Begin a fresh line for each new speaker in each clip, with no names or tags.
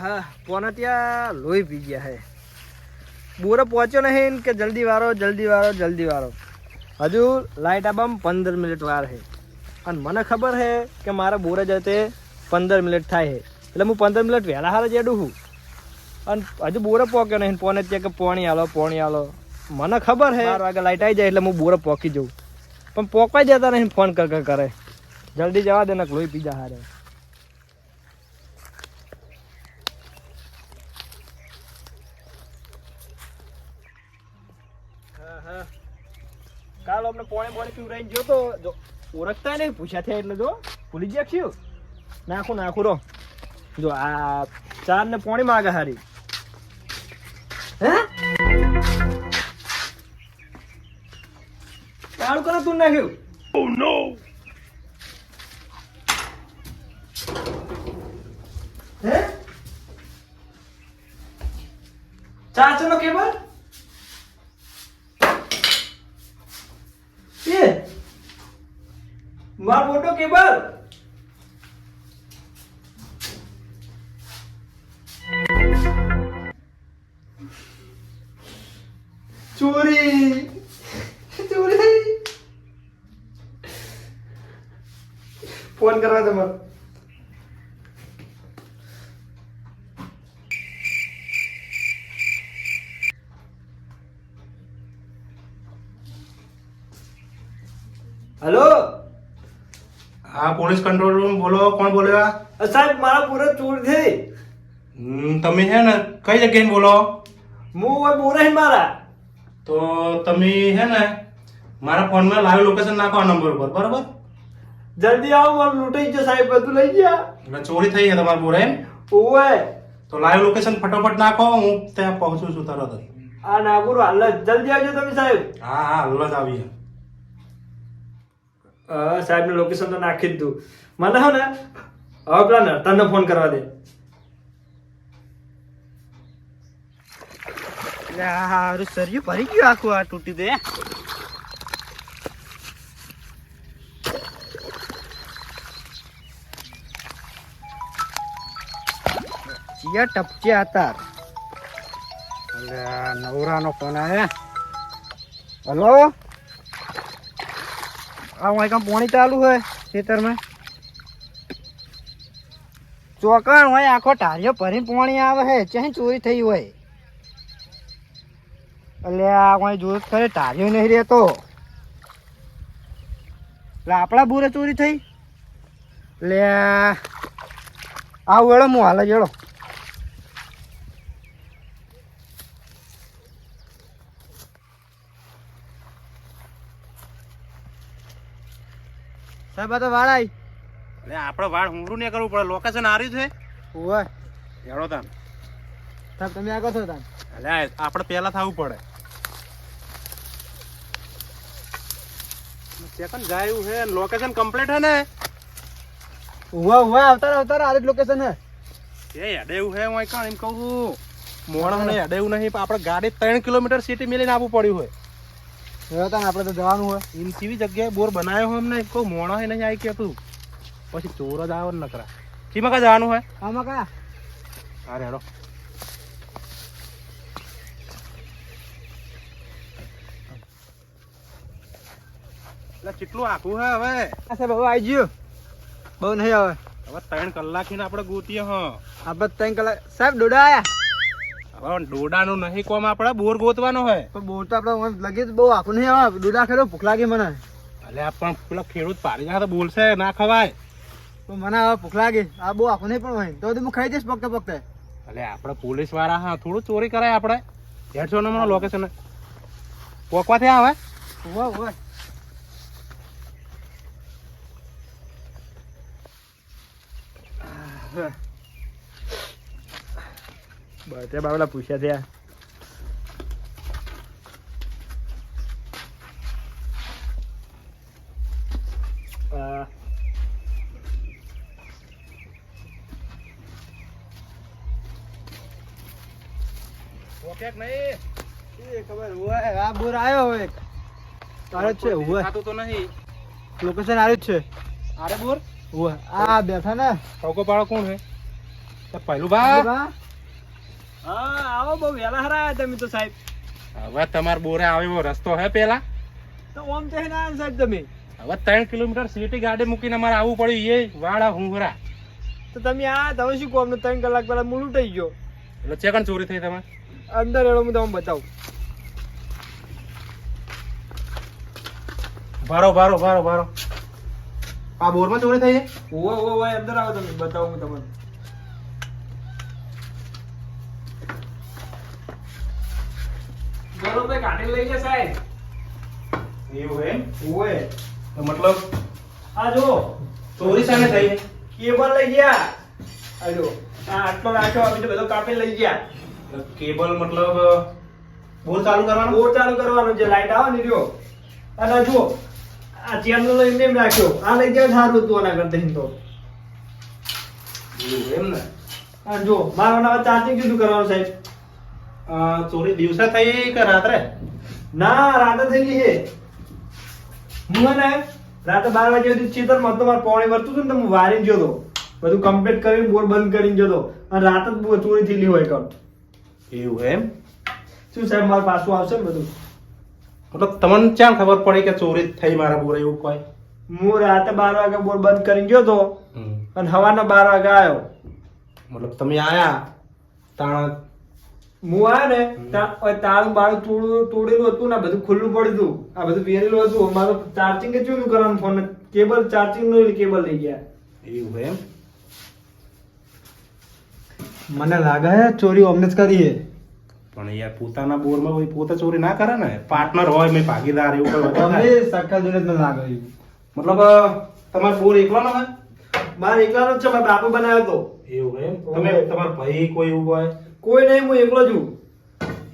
હા પોનટિયા લોહી પી ગયા હે બોરો પહોંચ્યો નહીં કે જલ્દી વારો હજુ લાઇટ આબામ 15 મિનિટ વાર છે અને મને ખબર છે કે મારા બોરે જતે 15 મિનિટ થાય છે એટલે હું 15 મિનિટ વહેલા હારે જેડું છું અને હજુ બોરો પહોંચ્યો નહીં પોનટિયા કે પોણી આલો મને ખબર છે 12 વાગે લાઇટ આવી જાય એટલે હું બોરો પહોંચી જઉં પણ પહોંચવા જતા નહીં ફોન કરે જલ્દી જવા દે ને લોહી પીજા હારે કાલ આપણે પોણી પીવરાઈને ગયો તો જો ઓળખતા નહીં પૂછ્યા થયા એટલે જો ભૂલી ગયા છું નાખું રો જો આ 4 ને પોણી માગે હારી હે ચાલુ કરો તું નાખ્યું ઓ નો હે ચાચો નો કેબલ માર મોટો કેબલ ચોરી ફોન કરવા તમારે हेलो
हाँ पुलिस कंट्रोल रूम बोलो कौन बोलेगा
साहब मारा पूरा चोर थे
તમે હે ને કઈ જગ્યાએ બોલો
હું બોરા હે મારા
તો તમે હે ને મારા ફોનમાં લાઈવ લોકેશન નાખો આ નંબર પર બરાબર
જલ્દી આવો મારું લૂંટાઈ ગયો સાહેબ બધું લઈ ગયા
એટલે ચોરી થઈ છે તમારા બોરા એમ
ઓય
તો લાઈવ લોકેશન ફટાફટ નાખો હું ત્યાં પહોંચું છું તરત જ
આ નાગુરો હાલ જલ્દી આવજો તમે સાહેબ
હા હાલ જ આવીએ
સાહેબ ને લોકેશન તો નાખી જ દઉં મને હો ને હવે પેલા નર્તનને ફોન કરવા દે
હારું સરિયું ભરી ગયું આખું આ તૂટી દે ચિયા ટપચ્યા હતા નવરાનો ફોન આવે હલો આ કામ પાણી ચાલુ હોય ખેતરમાં ચોકણ હોય આખો ટારિયો ભરીને પાણી આવે છે ચાહી ચોરી થઈ હોય એટલે આ કોઈ જોયું ખરે ટારિયો નહીં રહેતો એટલે આપણા બુરે ચોરી થઈ એટલે આવું એળો હું હાલ જ એળો સાહેબ આ તો વાળ આવી
એટલે આપણે વાળ હુંગરું નહીં કરવું પડે લોકેશન આર્યું છે
ઓય
એળો તાન
સાહેબ તમે આગળ છો તાન
એટલે આપણે પહેલા થવું પડે સેકન્ડ ગાયું છે લોકેશન કમ્પ્લીટ હે ને
ઓય આવતા આ જ લોકેશન હે
એ હેડે એવું હે હું કણ એમ કહું મોણસ ને હેડે એવું નહીં આપણે ગાડી 3 કિલોમીટર સિટી મેલીને આવવું પડ્યું હોય
આપણે તો જવાનું હોય
એમ કેવી જગ્યાએ બોર બનાવ્યો હોય એમને કહું મોણસ નહીં આવી કે તું પછી ચોર જ આવે ને નકરા શીમાં કા જવાનું હોય
આમાં કા
અરે હેડો એટલે કેટલું આખું હે હવે
સાહેબ હવે આવી ગયો બહુ નહીં આવે
હવે 3 કલાક ને આપણે ગોતીએ હા
આપણે 3 કલાક સાહેબ ડોડા આયા
હવે ડોડાનું નહીં કોમ આપણે બોર ગોતવાનો હોય
પણ બોર તો આપણે લગી બહુ આખું નહીં આવે ડોડા ખેડો ભૂખ લાગી મને
એટલે આ પણ પેલા ખેડૂત પાડી જાય તો બોલશે ના ખવાય
તો મને હવે ભૂખ લાગી આ બહુ આખું નહીં પણ હોય તો હું ખાઈ જઈશ પકતે
એટલે આપણે પોલીસ વાળા હા થોડું ચોરી કરાય આપણે 150 નંબર લોકેશન પોકવા થયા હવે
હોય
બધે બાબલા પૂછ્યા થયા
પોકેક નહીં
એ ખબર હોય આ બોર આવ્યો હોય તારે છે હોય
ખાતું તો નહીં
લોકેશન આવ્યું જ છે
આરે બોર
હોય આ બેઠા ને
ટોકો પાડો કોણ હે તો પહેલું બા
હા આવો બહુ વહેલા હારા આયા તમે તો સાહેબ.
હવે તમારા બોરે આવે એવો રસ્તો હે પેલા
તો ઓમ તો ના આયા સાહેબ તમે.
હવે 3 કિલોમીટર સિટી ગાડી મૂકીને અમારે આવવું પડ્યું એ વાળા હુંગરા.
તો તમે આ તમે શું કહો અમને 3 કલાક પહેલા મૂળ ઉઠાઈ ગયો.
એટલે ચેકણ ચોરી થઈ તમે
અંદર એનો હું તમને બતાવું.
ભારો આ બોરમાં ચોરી થઈ છે.
ઓવો અંદર આવો તમે બતાવું હું તમને. બોલો ભાઈ કાઢી લઈ ગયા સાહેબ.
એવું એમ
ઓએ
તો મતલબ
આ જો
ચોરી સામે થઈ છે.
કેબલ લઈ ગયા. આ જો આ આટલો રાખ્યો આ બીજો બધો કાપી લઈ ગયા.
કેબલ મતલબ બોર ચાલુ કરવાનો.
બોર ચાલુ કરવાનો જે લાઈટ આવે ને રહ્યો. અને આ જુઓ આ ચેનલ લઈને એમ રાખ્યો. આ લઈ ગયા સારું હતું આના કરતા તો.
એવું એમ ને
આ જો મારા નામ ચાર્જિંગ કીધું કરવાનું સાહેબ.
ચોરી દિવસે થઈ કે રાત્રે?
ના રાતે થઈ ગઈ છે. હું હે ને રાતે 12 વાગ્યા સુધી ચેતરમાં હતો. મારે પાણી વરતું હતું ને તો હું વારીને ગયો હતો. બધું કમ્પ્લીટ કરીને બોર બંધ કરીને ગયો હતો. અને રાતે જ ચોરી થયેલી હોય કર.
એવું એમ
શું સાહેબ મારે પાછું આવશે ને બધું.
મતલબ તમને ક્યાં ખબર પડી કે ચોરી થઈ મારા બોર એવું કોઈ?
હું રાતે 12 વાગે બોર બંધ કરીને ગયો હતો અને સવારના 12 વાગે આવ્યો.
મતલબ તમે આયા તાણ
હું આવ્યો ને તાળું બાળું તોડેલું હતું ને આ બધું ખુલ્લું પડ્યું હતું. આ બધું પહેરેલું હતું. મારે ચાર્જિંગ કે શું કરવાનું ફોન કેબલ ચાર્જિંગ નું કેબલ લઈ ગયા.
એવું એમ
મને લાગે હે ચોરી અમને જ કરી હે.
પણ યાર પોતાના બોરમાં કોઈ પોતે ચોરી ના કરે ને. પાર્ટનર હોય મેં ભાગીદાર એવું કોઈ વધારે
અમે
થાય.
સક્કા જોડે જ મને લાગે એવું.
મતલબ તમારો બોર એકલો ના હોય?
મારે એકલાનો જ છે. મારા બાપુ બનાવ્યો હતો.
એવું એમ તમે તમારા ભાઈ કોઈ એવું હોય?
કોઈ નહીં હું એકલો જ છું.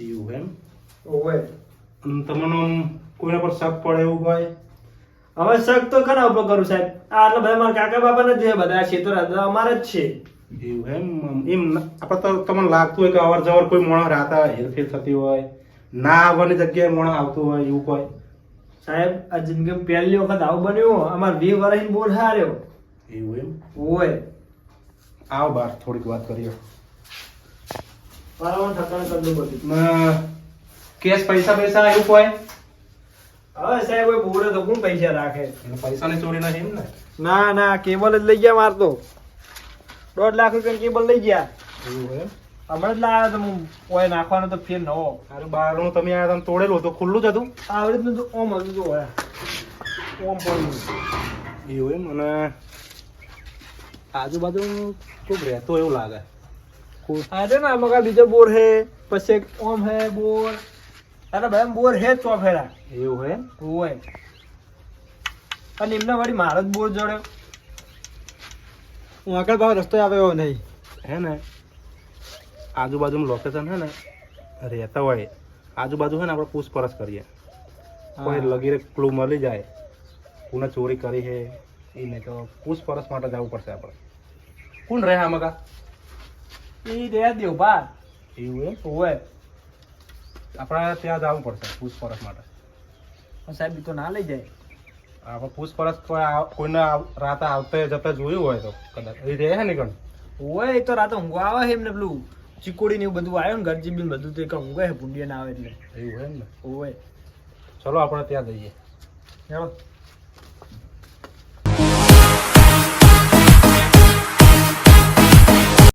એવું એમ
ઓવે
અને તમને આમ કોઈના પર શક પડે એવું હોય?
હવે શક તો ઘણા ઉપર કરું સાહેબ. આ આટલા બધા મારા કાકા બાપા નથી બધા ક્ષેત્ર અમારે જ છે.
એવું એમ આપણે તો તમને લાગતું હોય કે અવર જવર કોઈ માણસ રાતા હેરફેર થતી હોય, ના આવવાની જગ્યાએ માણસ આવતું હોય એવું કોઈ?
સાહેબ આ જિંદગી પહેલી વખત આવું બન્યું. અમારે 20 વર્ષ બોર હાર્યો.
એવું એમ
ઓય
આવો બાર થોડીક વાત કરીએ.
વારંવાર ઠકાણે કરવું પડ્યું.
કેશ પૈસા એવું કોઈ?
હવે સાહેબ કોઈ બોરે તો કોણ પૈસા રાખે.
એટલે પૈસાની ચોરી નથી એમ ને?
ના કેબલ જ લઈ ગયા મારતો. 1.5 લાખ રૂપિયા કેબલ લઈ ગયા.
એવું એમ
હમણાં જ લાવ્યો તો હું ઓય નાખવાનો તો ફેર નવો.
અરે બારનું તમે આ તમે તોડેલું હતું ખુલ્લું જ હતું?
આવી રીતનું તો ઓમ હતું તો ઓય ઓમ પડ્યું.
એવું એમ અને આજુબાજુ કોઈ રહેતો એવું લાગે.
આ છે ને આમાં બીજો બોર હે પછી એક ઓમ હે બોર. અરે ભાઈ બોર હે જ ચોફેરા.
એવું એમ
હોય અને એમના વળી મારો જ બોર જોડે.
હું આગળ ભાવ રસ્તો આવ્યો નહીં.
હે ને આજુબાજુનું લોકેશન હે ને રહેતા હોય આજુબાજુ હે ને આપણે પૂછપરછ કરીએ. કોઈ લગીરે ક્લુ મળી જાય કોને ચોરી કરી છે એ નહીં તો પૂછપરછ માટે જવું પડશે આપણે. કોણ રહે આમાં કા?
એ રહ્યા દેવ બા.
એવું એમ
હોય
આપણે ત્યાં જવું પડશે પૂછપરછ માટે.
સાહેબ ઈ તો ના લઈ જાય.
આપણે પૂછપરછ કોઈને રાતે આવતે જતા જોયું હોય તો કદાચ એ રહે ને ગણ.
હોય એ તો રાતે ઊંઘવા આવે છે એમને પેલું ચીકોડી ને એવું બધું આવ્યું ને ગરજી બિલ બધું તો એક ઊંઘે છે પુંડિયા ના આવે એટલે.
એવું એમ ને
હોય
ચલો આપણે ત્યાં જઈએ.
ચાલો.